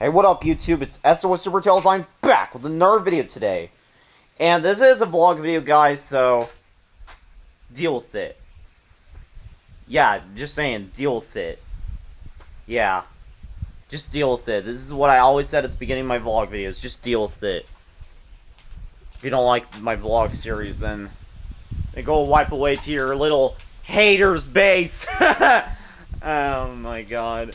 Hey, what up, YouTube? It's Esther with Super Tails. I'm back with another video today. And this is a vlog video, guys, so deal with it. Yeah, just saying, deal with it. Yeah, just deal with it. This is what I always said at the beginning of my vlog videos. Just deal with it. If you don't like my vlog series, then go wipe away to your little haters base. Oh my god.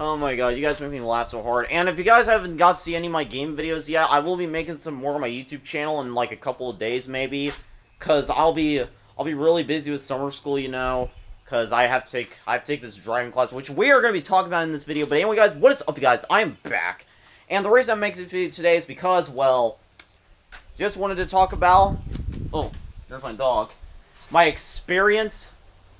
Oh my god, you guys make me laugh so hard. And if you guys haven't got to see any of my game videos yet, I will be making some more on my YouTube channel in like a couple of days maybe. Cause I'll be really busy with summer school, you know. Cause I have to take this driving class, which we are gonna be talking about in this video. But anyway, guys, what is up, guys? I am back. And the reason I'm making this video today is because, well, just wanted to talk about, oh, there's my dog, my experience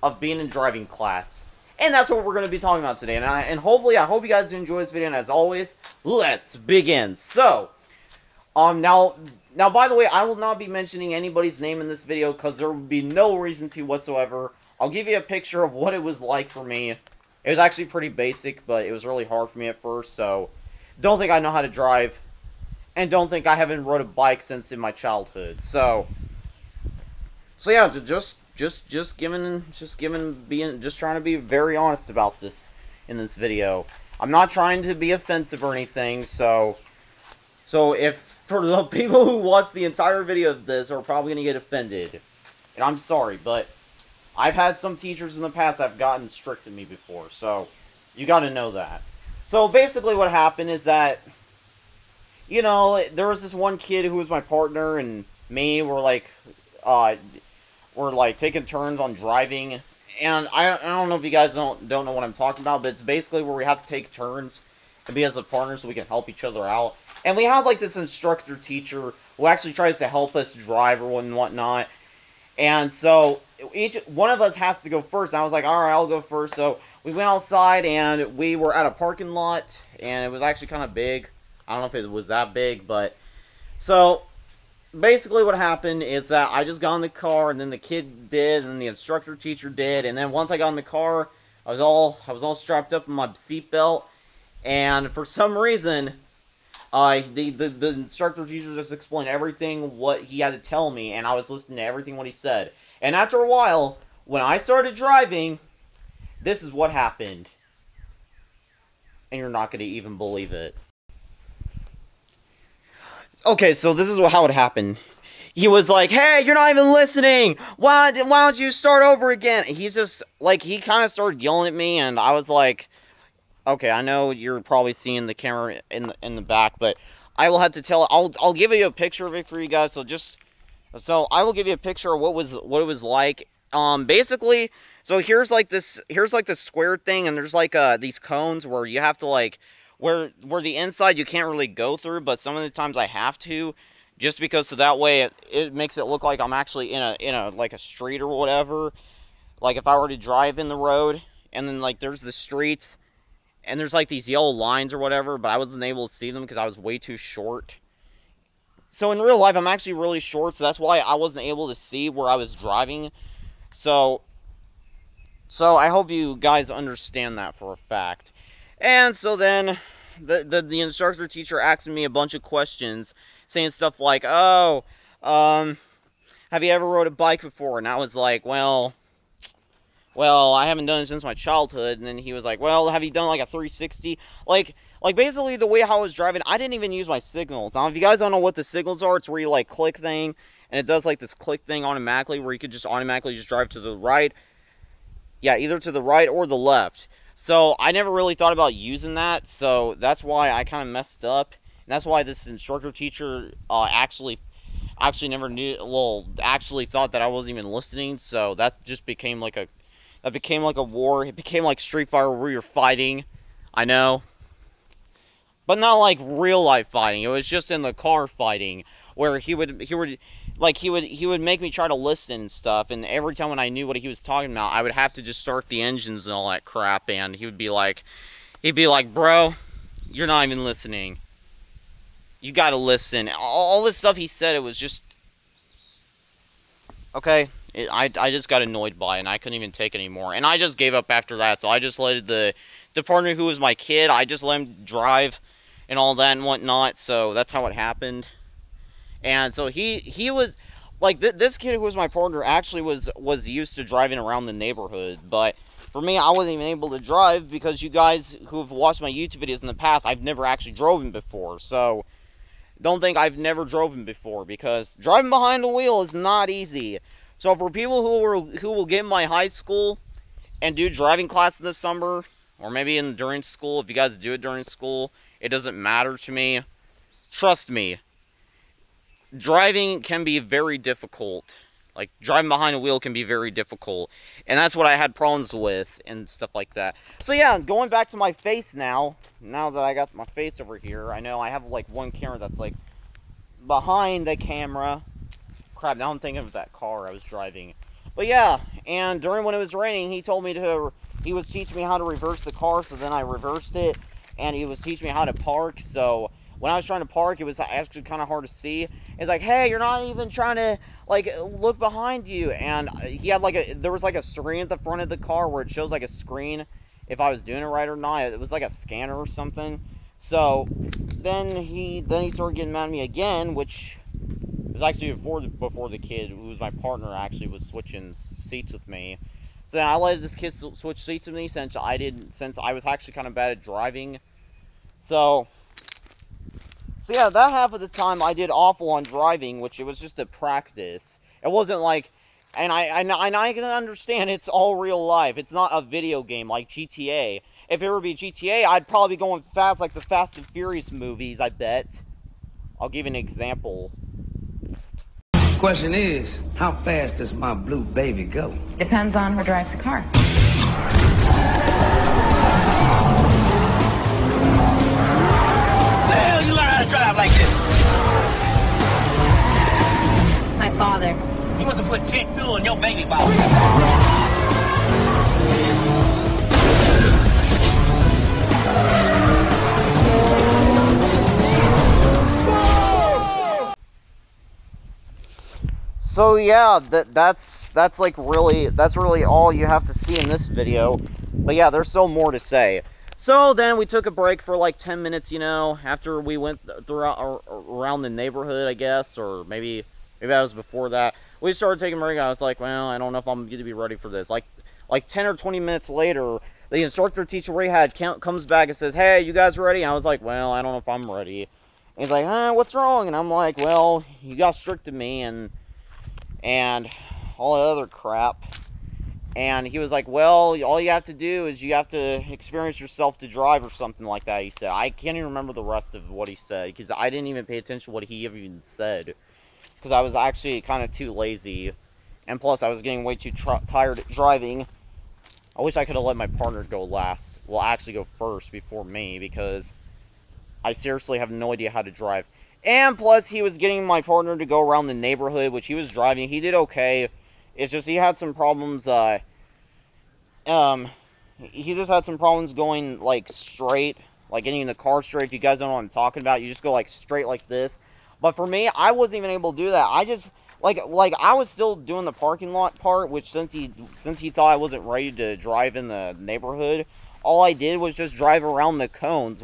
of being in driving class. And that's what we're going to be talking about today. And hopefully, I hope you guys enjoy this video. And as always, let's begin. So, now, by the way, I will not be mentioning anybody's name in this video because there would be no reason to whatsoever. I'll give you a picture of what it was like for me. It was actually pretty basic, but it was really hard for me at first. So, don't think I know how to drive. And don't think I haven't rode a bike since in my childhood. So yeah, just trying to be very honest about this in this video. I'm not trying to be offensive or anything, so if for the people who watch the entire video of this are probably gonna get offended, and I'm sorry, but I've had some teachers in the past that have gotten strict to me before, so you gotta know that. So basically what happened is that, you know, there was this one kid who was my partner, and me were like taking turns on driving, and I don't know if you guys don't know what I'm talking about, but it's basically where we have to take turns and be as a partner so we can help each other out. And we have like this instructor teacher who actually tries to help us drive or whatnot. And so each one of us has to go first. And I was like, all right, I'll go first. So we went outside and we were at a parking lot, and it was actually kind of big. I don't know if it was that big, but so basically what happened is that I just got in the car, and then the kid did, and the instructor teacher did, and then once I got in the car, I was all strapped up in my seatbelt, and for some reason, the instructor teacher just explained everything what he had to tell me, and I was listening to everything what he said. And after a while, when I started driving, this is what happened. And you're not going to even believe it. Okay, so this is how it happened. He was like, hey, you're not even listening! Why don't you start over again? He's just, like, he kind of started yelling at me, and I was like, okay, I know you're probably seeing the camera in the back, but I will have to tell, I'll give you a picture of it for you guys, so I will give you a picture of what it was like. Basically, so here's like this square thing, and there's like these cones where you have to like, where the inside you can't really go through, but some of the times I have to, just because so that way it makes it look like I'm actually in a like a street or whatever. Like if I were to drive in the road, and then like there's the streets, and there's like these yellow lines or whatever, but I wasn't able to see them because I was way too short. So in real life I'm actually really short, so that's why I wasn't able to see where I was driving. So I hope you guys understand that for a fact. And so then, the instructor teacher asked me a bunch of questions, saying stuff like, oh, have you ever rode a bike before? And I was like, well, I haven't done it since my childhood. And then he was like, well, have you done like a 360? Like basically the way how I was driving, I didn't even use my signals. Now, if you guys don't know what the signals are, it's where you like click thing, and it does like this click thing automatically, where you could just automatically just drive to the right. Yeah, either to the right or the left. So I never really thought about using that, so that's why I kind of messed up. And that's why this instructor teacher actually never knew, well, actually thought that I wasn't even listening. So that just became like a war. It became like Street Fighter where you're fighting. I know. But not like real life fighting. It was just in the car fighting, where he would make me try to listen and stuff, and every time when I knew what he was talking about, I would have to just start the engines and all that crap, and he'd be like, bro, you're not even listening. You gotta listen. All this stuff he said, it was just, okay, I just got annoyed by it, and I couldn't even take it anymore, and I just gave up after that. So I just let the partner who was my kid, I just let him drive. and all that and whatnot. So that's how it happened. And so he was like this kid who was my partner actually was used to driving around the neighborhood, but for me, I wasn't even able to drive because you guys who have watched my YouTube videos in the past, I've never actually driven before. So don't think I've never driven before, because driving behind the wheel is not easy. So for people who will get in my high school and do driving class this summer, or maybe during school, if you guys do it during school, it doesn't matter to me. Trust me, driving can be very difficult. Like, driving behind a wheel can be very difficult. And that's what I had problems with and stuff like that. So yeah, going back to my face now that I got my face over here, I know I have like one camera that's like behind the camera. Crap, now I'm thinking of that car I was driving. But yeah, and during when it was raining, he was teaching me how to reverse the car, so then I reversed it. And he was teaching me how to park, so when I was trying to park, it was actually kind of hard to see. It's like, hey, you're not even trying to, like, look behind you. And he had, there was, like, a screen at the front of the car where it shows, like, a screen if I was doing it right or not. It was, like, a scanner or something. So, then he started getting mad at me again, which was actually before the kid, who was my partner, actually was switching seats with me. So then I let this kid switch seats with me since I was actually kind of bad at driving. So yeah, that half of the time I did awful on driving, which it was just a practice. It wasn't like, and I can understand it's all real life. It's not a video game like GTA. If it were to be GTA, I'd probably be going fast like the Fast and Furious movies, I bet. I'll give you an example. Question is, how fast does my blue baby go? Depends on who drives the car. Drive like this. My father. He must have put jet fuel in your baby bottle. So yeah, that's really all you have to see in this video. But yeah, there's still more to say. So then we took a break for like 10 minutes, you know, after we went around the neighborhood, I guess, or maybe that was before that. We started taking a break, and I was like, well, I don't know if I'm going to be ready for this. Like 10 or 20 minutes later, the instructor teacher we had comes back and says, hey, you guys ready? And I was like, well, I don't know if I'm ready. And he's like, what's wrong? And I'm like, well, you got strict to me and all that other crap. And he was like, well, all you have to do is you have to experience yourself to drive or something like that, he said. I can't even remember the rest of what he said, because I didn't even pay attention to what he even said. Because I was actually kind of too lazy. And plus, I was getting way too tired at driving. I wish I could have let my partner go last. Well, actually go first before me, because I seriously have no idea how to drive. And plus, he was getting my partner to go around the neighborhood, which he was driving. He did okay. It's just he had some problems, he just had some problems going, like, straight, like, getting in the car straight. If you guys don't know what I'm talking about, you just go, like, straight like this. But for me, I wasn't even able to do that. I just, like, I was still doing the parking lot part, which since he thought I wasn't ready to drive in the neighborhood, all I did was just drive around the cones,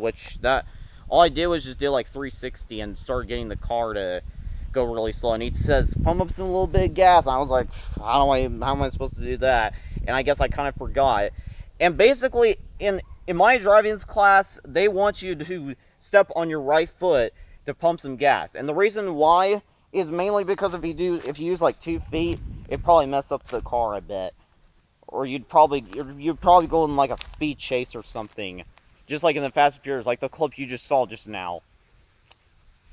all I did was just do, like, 360 and start getting the car to go really slow. And he says, pump up some little bit of gas. And I was like, how am I supposed to do that? And I guess I kind of forgot. And basically, in my driving class, they want you to step on your right foot to pump some gas. And the reason why is mainly because if you use like 2 feet, it'd probably mess up the car, I bet. Or you'd probably go in like a speed chase or something. Just like in the Fast and Furious, like the clip you just saw just now.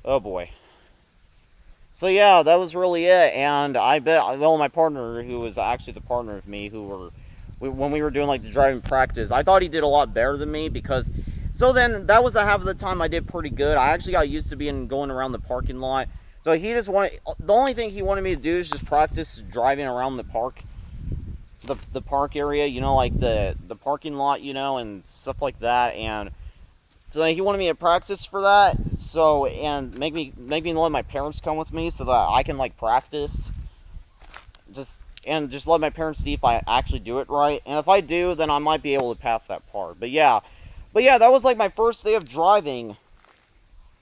Oh boy. So yeah, that was really it, and I bet, well, my partner, who was actually the partner of me, when we were doing, like, the driving practice, I thought he did a lot better than me, because, so then, that was the half of the time I did pretty good. I actually got used to going around the parking lot, so he just wanted, the only thing he wanted me to do is just practice driving around the park area, you know, like, the parking lot, you know, and stuff like that, and so he wanted me to practice for that, and make me let my parents come with me so that I can, like, practice. Just let my parents see if I actually do it right. And if I do, then I might be able to pass that part. But yeah, that was, like, my first day of driving.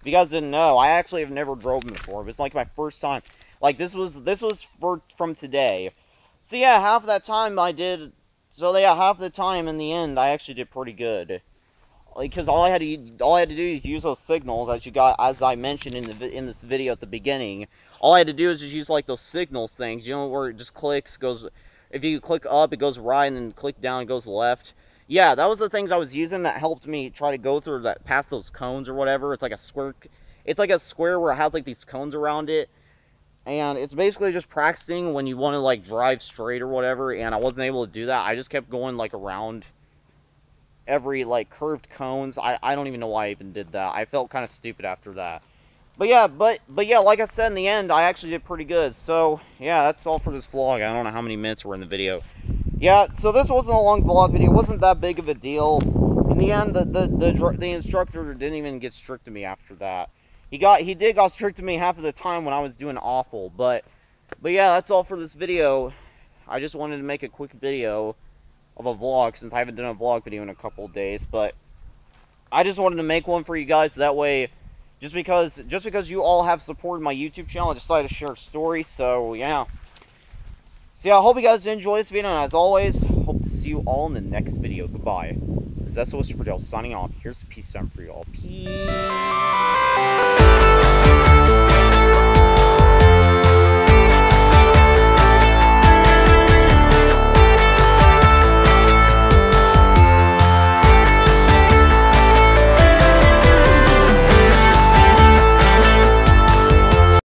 If you guys didn't know, I actually have never drove them before. It was like my first time. Like, this was from today. So yeah, half of that time I did. So yeah, half the time in the end, I actually did pretty good. Like, cause all I had to do is use those signals as I mentioned in this video at the beginning. All I had to do is just use like those signals things, you know, where it just clicks, goes. If you click up, it goes right, and then click down, it goes left. Yeah, that was the things I was using that helped me try to go through that, past those cones or whatever. It's like a square. It's like a square where it has like these cones around it. And it's basically just practicing when you want to like drive straight or whatever, and I wasn't able to do that. I just kept going like around every like curved cones. I don't even know why I even did that. I felt kind of stupid after that. But yeah, like I said, in the end, I actually did pretty good. So yeah, that's all for this vlog. I don't know how many minutes were in the video. Yeah, so this wasn't a long vlog video. It wasn't that big of a deal. In the end, the instructor didn't even get strict to me after that. He did got strict to me half of the time when I was doing awful. But yeah, that's all for this video. I just wanted to make a quick video of a vlog since I haven't done a vlog video in a couple of days. But I just wanted to make one for you guys. That way, just because you all have supported my YouTube channel, I decided to share a story. So yeah. So yeah, I hope you guys enjoy this video, and as always, hope to see you all in the next video. Goodbye. This is SOS Superdale signing off. Here's a peace sign for you all. Peace.